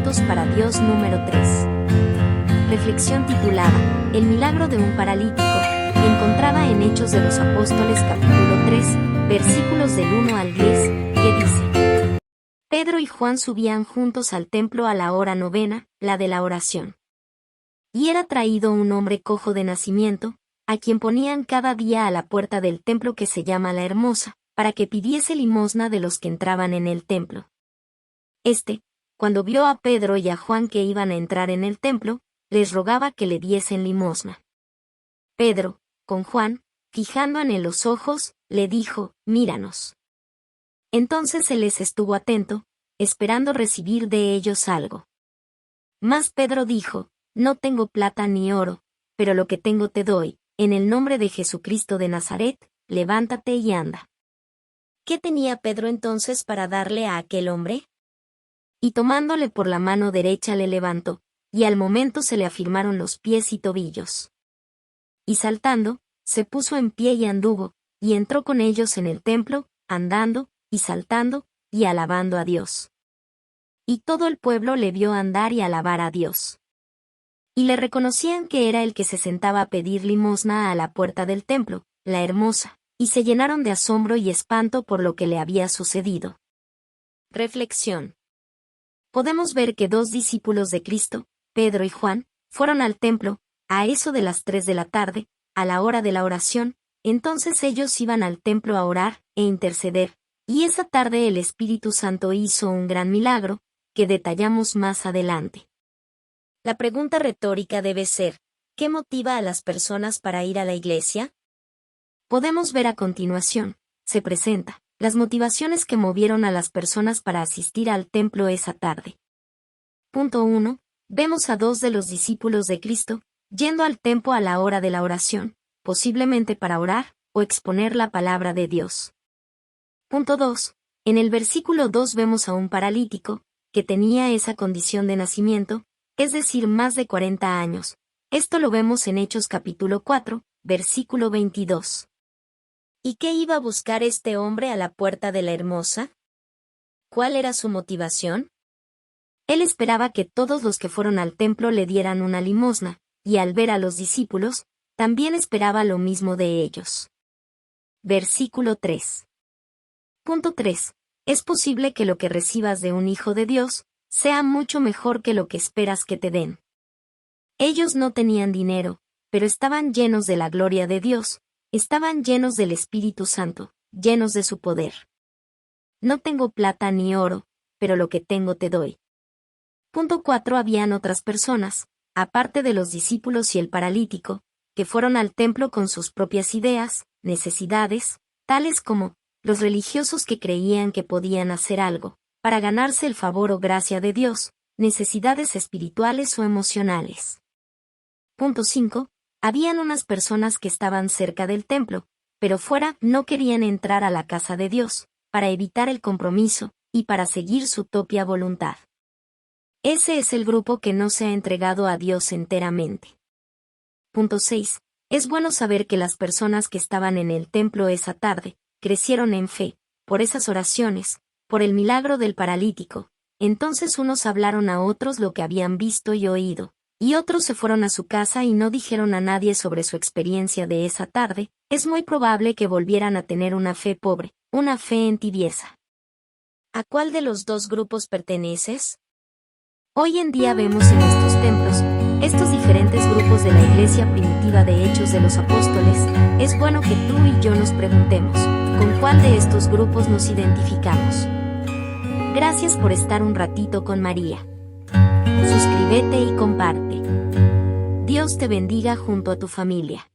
Juntos para Dios número 3. Reflexión titulada, El milagro de un paralítico, encontrada en Hechos de los Apóstoles capítulo 3, versículos del 1 al 10, que dice: Pedro y Juan subían juntos al templo a la hora novena, la de la oración. Y era traído un hombre cojo de nacimiento, a quien ponían cada día a la puerta del templo que se llama La Hermosa, para que pidiese limosna de los que entraban en el templo. Cuando vio a Pedro y a Juan que iban a entrar en el templo, les rogaba que le diesen limosna. Pedro, con Juan, fijando en él los ojos, le dijo: Míranos. Entonces él les estuvo atento, esperando recibir de ellos algo. Mas Pedro dijo: No tengo plata ni oro, pero lo que tengo te doy, en el nombre de Jesucristo de Nazaret, levántate y anda. ¿Qué tenía Pedro entonces para darle a aquel hombre? Y tomándole por la mano derecha le levantó, y al momento se le afirmaron los pies y tobillos. Y saltando, se puso en pie y anduvo, y entró con ellos en el templo, andando, y saltando, y alabando a Dios. Y todo el pueblo le vio andar y alabar a Dios. Y le reconocían que era el que se sentaba a pedir limosna a la puerta del templo, La Hermosa, y se llenaron de asombro y espanto por lo que le había sucedido. Reflexión. Podemos ver que dos discípulos de Cristo, Pedro y Juan, fueron al templo, a eso de las 3 de la tarde, a la hora de la oración. Entonces ellos iban al templo a orar e interceder, y esa tarde el Espíritu Santo hizo un gran milagro, que detallamos más adelante. La pregunta retórica debe ser: ¿qué motiva a las personas para ir a la iglesia? Podemos ver a continuación, se presenta, las motivaciones que movieron a las personas para asistir al templo esa tarde. Punto 1. Vemos a dos de los discípulos de Cristo, yendo al templo a la hora de la oración, posiblemente para orar, o exponer la palabra de Dios. Punto 2. En el versículo 2 vemos a un paralítico, que tenía esa condición de nacimiento, es decir, más de 40 años. Esto lo vemos en Hechos capítulo 4, versículo 22. ¿Y qué iba a buscar este hombre a la puerta de La Hermosa? ¿Cuál era su motivación? Él esperaba que todos los que fueron al templo le dieran una limosna, y al ver a los discípulos, también esperaba lo mismo de ellos. Versículo 3. Punto 3. Es posible que lo que recibas de un hijo de Dios sea mucho mejor que lo que esperas que te den. Ellos no tenían dinero, pero estaban llenos de la gloria de Dios, estaban llenos del Espíritu Santo, llenos de su poder. No tengo plata ni oro, pero lo que tengo te doy. Punto 4. Habían otras personas, aparte de los discípulos y el paralítico, que fueron al templo con sus propias ideas, necesidades, tales como los religiosos que creían que podían hacer algo para ganarse el favor o gracia de Dios, necesidades espirituales o emocionales. Punto 5. Habían unas personas que estaban cerca del templo, pero fuera no querían entrar a la casa de Dios, para evitar el compromiso, y para seguir su propia voluntad. Ese es el grupo que no se ha entregado a Dios enteramente. Punto 6. Es bueno saber que las personas que estaban en el templo esa tarde, crecieron en fe, por esas oraciones, por el milagro del paralítico. Entonces unos hablaron a otros lo que habían visto y oído, y otros se fueron a su casa y no dijeron a nadie sobre su experiencia de esa tarde. Es muy probable que volvieran a tener una fe pobre, una fe en tibieza. ¿A cuál de los dos grupos perteneces? Hoy en día vemos en estos templos, estos diferentes grupos de la iglesia primitiva de Hechos de los Apóstoles. Es bueno que tú y yo nos preguntemos, ¿con cuál de estos grupos nos identificamos? Gracias por estar un ratito con María. Suscríbete y comparte. Dios te bendiga junto a tu familia.